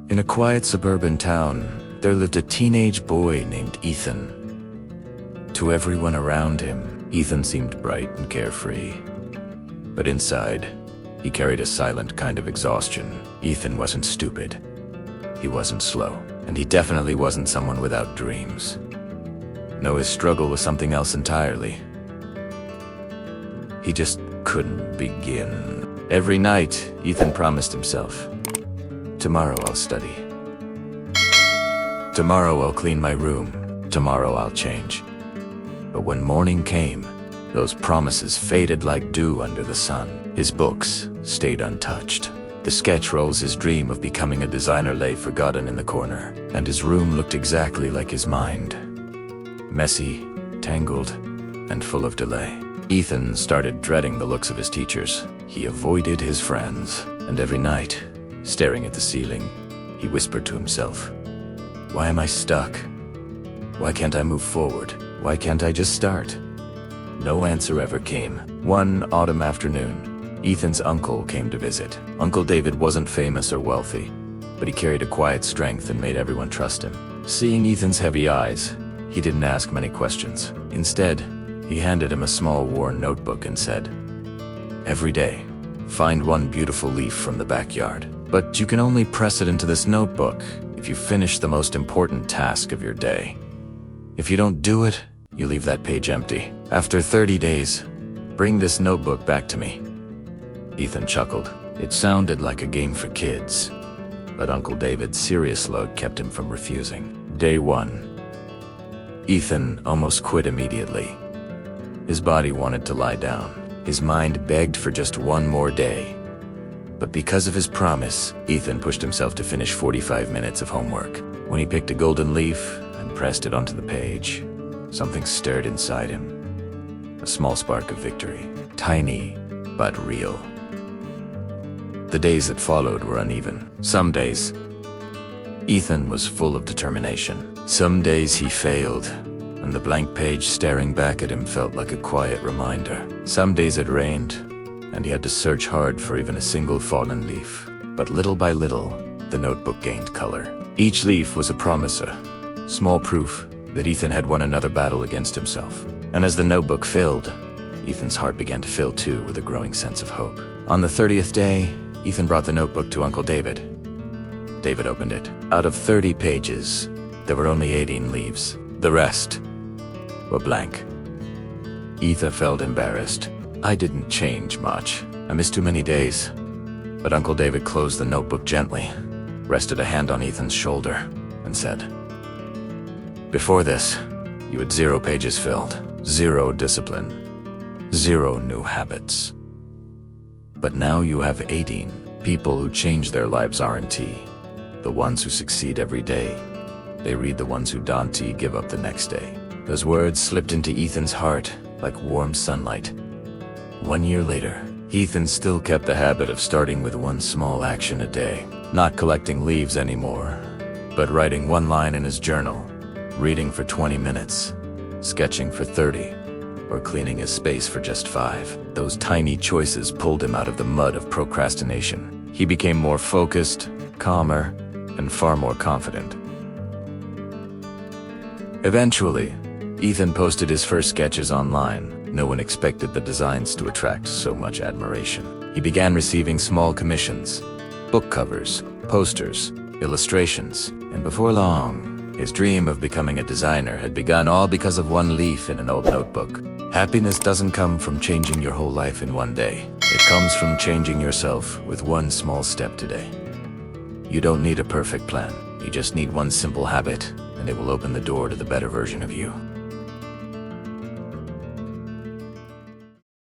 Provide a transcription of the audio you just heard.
In a quiet suburban town, there lived a teenage boy named Ethan. To everyone around him, Ethan seemed bright and carefree. But inside, he carried a silent kind of exhaustion. Ethan wasn't stupid. He wasn't slow. And he definitely wasn't someone without dreams. No, his struggle was something else entirely. He just couldn't begin. Every night, Ethan promised himself, "Tomorrow I'll study. Tomorrow I'll clean my room. Tomorrow I'll change." But when morning came, those promises faded like dew under the sun. His books stayed untouched. The sketch rolls, his dream of becoming a designer, lay forgotten in the corner, and his room looked exactly like his mind. Messy, tangled, and full of delay. Ethan started dreading the looks of his teachers. He avoided his friends, and every night, staring at the ceiling, he whispered to himself, "Why am I stuck? Why can't I move forward? Why can't I just start?" No answer ever came. One autumn afternoon, Ethan's uncle came to visit. Uncle David wasn't famous or wealthy, but he carried a quiet strength and made everyone trust him. Seeing Ethan's heavy eyes, he didn't ask many questions. Instead, he handed him a small worn notebook and said, "Every day, find one beautiful leaf from the backyard. But you can only press it into this notebook if you finish the most important task of your day. If you don't do it, you leave that page empty. After 30 days, bring this notebook back to me." Ethan chuckled. It sounded like a game for kids, but Uncle David's serious look kept him from refusing. Day 1. Ethan almost quit immediately. His body wanted to lie down. His mind begged for just one more day. But because of his promise, Ethan pushed himself to finish 45 minutes of homework. When he picked a golden leaf and pressed it onto the page, something stirred inside him. A small spark of victory. Tiny, but real. The days that followed were uneven. Some days, Ethan was full of determination. Some days he failed, and the blank page staring back at him felt like a quiet reminder. Some days it rained, and he had to search hard for even a single fallen leaf. But little by little, the notebook gained color. Each leaf was a promise, a small proof that Ethan had won another battle against himself. And as the notebook filled, Ethan's heart began to fill too, with a growing sense of hope. On the 30th day, Ethan brought the notebook to Uncle David. David opened it. Out of 30 pages, there were only 18 leaves. The rest were blank. Ethan felt embarrassed. "I didn't change much. I missed too many days." But Uncle David closed the notebook gently, rested a hand on Ethan's shoulder, and said, "Before this, you had 0 pages filled, 0 discipline, 0 new habits. But now you have 18. People who change their lives aren't the ones who succeed every day. They read the ones who don't give up the next day." Those words slipped into Ethan's heart like warm sunlight. 1 year later, Ethan still kept the habit of starting with one small action a day. Not collecting leaves anymore, but writing one line in his journal, reading for 20 minutes, sketching for 30, or cleaning his space for just 5. Those tiny choices pulled him out of the mud of procrastination. He became more focused, calmer, and far more confident. Eventually, Ethan posted his first sketches online. No one expected the designs to attract so much admiration. He began receiving small commissions, book covers, posters, illustrations, and before long, his dream of becoming a designer had begun, all because of one leaf in an old notebook. Happiness doesn't come from changing your whole life in one day. It comes from changing yourself with one small step today. You don't need a perfect plan. You just need one simple habit, and it will open the door to the better version of you.